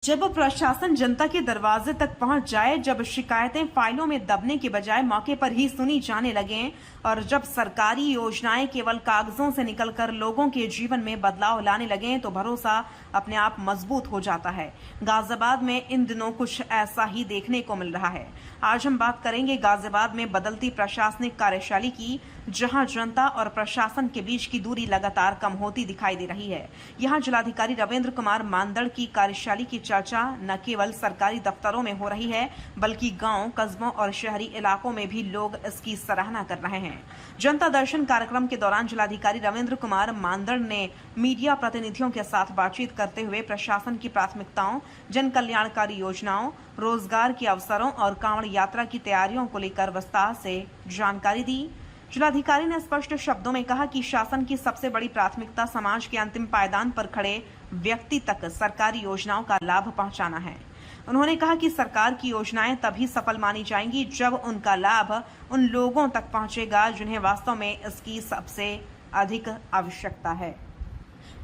जब प्रशासन जनता के दरवाजे तक पहुंच जाए, जब शिकायतें फाइलों में दबने के बजाय मौके पर ही सुनी जाने लगें और जब सरकारी योजनाएं केवल कागजों से निकलकर लोगों के जीवन में बदलाव लाने लगें, तो भरोसा अपने आप मजबूत हो जाता है। गाजियाबाद में इन दिनों कुछ ऐसा ही देखने को मिल रहा है। आज हम बात करेंगे गाजियाबाद में बदलती प्रशासनिक कार्यशैली की, जहां जनता और प्रशासन के बीच की दूरी लगातार कम होती दिखाई दे रही है। यहां जिलाधिकारी रविंद्र कुमार मानदड़ की कार्यशैली की चर्चा न केवल सरकारी दफ्तरों में हो रही है, बल्कि गांव, कस्बों और शहरी इलाकों में भी लोग इसकी सराहना कर रहे हैं। जनता दर्शन कार्यक्रम के दौरान जिलाधिकारी रविंद्र कुमार मानदड़ ने मीडिया प्रतिनिधियों के साथ बातचीत करते हुए प्रशासन की प्राथमिकताओं, जन कल्याणकारी योजनाओं, रोजगार के अवसरों और कांवड़ यात्रा की तैयारियों को लेकर विस्तार से जानकारी दी। जिलाधिकारी ने स्पष्ट शब्दों में कहा कि शासन की सबसे बड़ी प्राथमिकता समाज के अंतिम पायदान पर खड़े व्यक्ति तक सरकारी योजनाओं का लाभ पहुंचाना है। उन्होंने कहा कि सरकार की योजनाएं तभी सफल मानी जाएंगी जब उनका लाभ उन लोगों तक पहुंचेगा जिन्हें वास्तव में इसकी सबसे अधिक आवश्यकता है।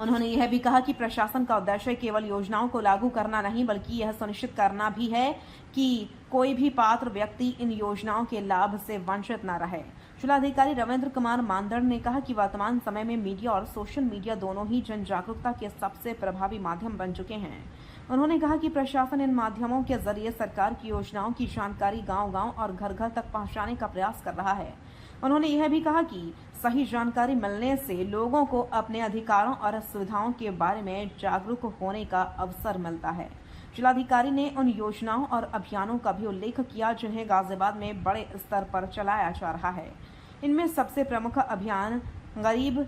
उन्होंने यह भी कहा कि प्रशासन का उद्देश्य केवल योजनाओं को लागू करना नहीं, बल्कि यह सुनिश्चित करना भी है कि कोई भी पात्र व्यक्ति इन योजनाओं के लाभ से वंचित न रहे। जिलाधिकारी रविंद्र कुमार मानदड़ ने कहा कि वर्तमान समय में मीडिया और सोशल मीडिया दोनों ही जन जागरूकता के सबसे प्रभावी माध्यम बन चुके हैं। उन्होंने कहा कि प्रशासन इन माध्यमों के जरिए सरकार की योजनाओं की जानकारी गांव-गांव और घर-घर तक पहुंचाने का प्रयास कर रहा है। उन्होंने यह भी कहा कि सही जानकारी मिलने से लोगों को अपने अधिकारों और सुविधाओं के बारे में जागरूक होने का अवसर मिलता है। जिलाधिकारी ने उन योजनाओं और अभियानों का भी उल्लेख किया जिन्हें गाजियाबाद में बड़े स्तर पर चलाया जा रहा है। इनमें सबसे प्रमुख अभियान गरीब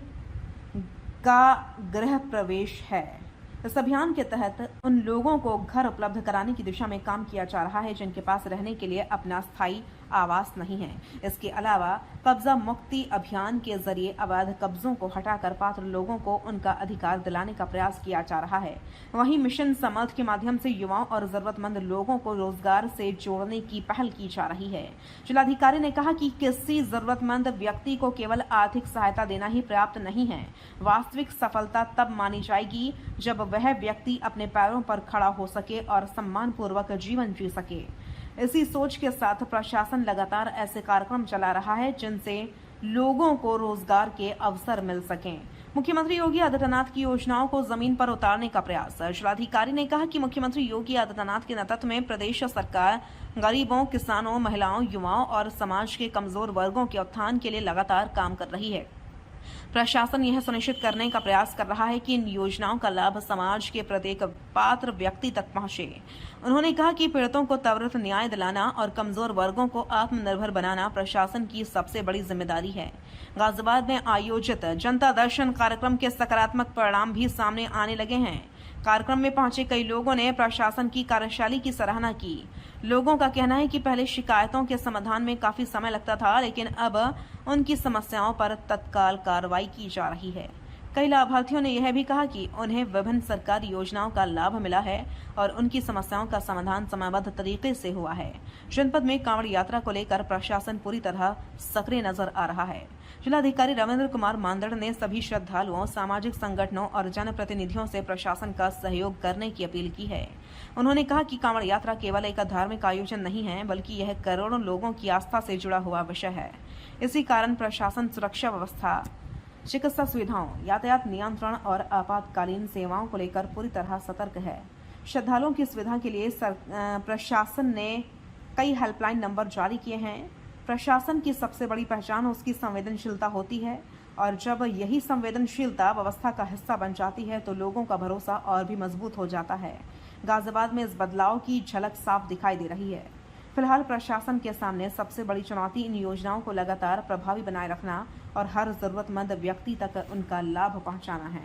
का गृह प्रवेश है। इस अभियान के तहत उन लोगों को घर उपलब्ध कराने की दिशा में काम किया जा रहा है जिनके पास रहने के लिए अपना स्थायी आवास नहीं है। इसके अलावा कब्जा मुक्ति अभियान के जरिए अवैध कब्जों को हटाकर पात्र लोगों को उनका अधिकार दिलाने का प्रयास किया जा रहा है। वहीं मिशन समर्थ के माध्यम से युवाओं और जरूरतमंद लोगों को रोजगार से जोड़ने की पहल की जा रही है। जिलाधिकारी ने कहा कि किसी जरूरतमंद व्यक्ति को केवल आर्थिक सहायता देना ही पर्याप्त नहीं है। वास्तविक सफलता तब मानी जाएगी जब वह व्यक्ति अपने पैरों पर खड़ा हो सके और सम्मानपूर्वक जीवन जी सके। इसी सोच के साथ प्रशासन लगातार ऐसे कार्यक्रम चला रहा है जिनसे लोगों को रोजगार के अवसर मिल सकें। मुख्यमंत्री योगी आदित्यनाथ की योजनाओं को जमीन पर उतारने का प्रयास। जिलाधिकारी ने कहा कि मुख्यमंत्री योगी आदित्यनाथ के नेतृत्व में प्रदेश सरकार गरीबों, किसानों, महिलाओं, युवाओं और समाज के कमजोर वर्गों के उत्थान के लिए लगातार काम कर रही है। प्रशासन यह सुनिश्चित करने का प्रयास कर रहा है कि इन योजनाओं का लाभ समाज के प्रत्येक पात्र व्यक्ति तक पहुंचे। उन्होंने कहा कि पीड़ितों को त्वरित न्याय दिलाना और कमजोर वर्गों को आत्मनिर्भर बनाना प्रशासन की सबसे बड़ी जिम्मेदारी है। गाजियाबाद में आयोजित जनता दर्शन कार्यक्रम के सकारात्मक परिणाम भी सामने आने लगे हैं। कार्यक्रम में पहुंचे कई लोगों ने प्रशासन की कार्यशैली की सराहना की। लोगों का कहना है कि पहले शिकायतों के समाधान में काफी समय लगता था, लेकिन अब उनकी समस्याओं पर तत्काल कार्रवाई की जा रही है। कई लाभार्थियों ने यह भी कहा कि उन्हें विभिन्न सरकारी योजनाओं का लाभ मिला है और उनकी समस्याओं का समाधान समयबद्ध तरीके से हुआ है। जनपद में कांवड़ यात्रा को लेकर प्रशासन पूरी तरह सक्रिय नजर आ रहा है। जिलाधिकारी रविंद्र कुमार मानदड़ ने सभी श्रद्धालुओं, सामाजिक संगठनों और जनप्रतिनिधियों से प्रशासन का सहयोग करने की अपील की है। उन्होंने कहा कि कांवड़ यात्रा केवल एक धार्मिक आयोजन नहीं है, बल्कि यह करोड़ों लोगों की आस्था से जुड़ा हुआ विषय है। इसी कारण प्रशासन सुरक्षा व्यवस्था, चिकित्सा सुविधाओं, यातायात नियंत्रण और आपातकालीन सेवाओं को लेकर पूरी तरह सतर्क है। श्रद्धालुओं की सुविधा के लिए प्रशासन ने कई हेल्पलाइन नंबर जारी किए हैं। प्रशासन की सबसे बड़ी पहचान उसकी संवेदनशीलता होती है और जब यही संवेदनशीलता व्यवस्था का हिस्सा बन जाती है तो लोगों का भरोसा और भी मजबूत हो जाता है। गाजियाबाद में इस बदलाव की झलक साफ दिखाई दे रही है। फिलहाल प्रशासन के सामने सबसे बड़ी चुनौती इन योजनाओं को लगातार प्रभावी बनाए रखना और हर जरूरतमंद व्यक्ति तक उनका लाभ पहुंचाना है।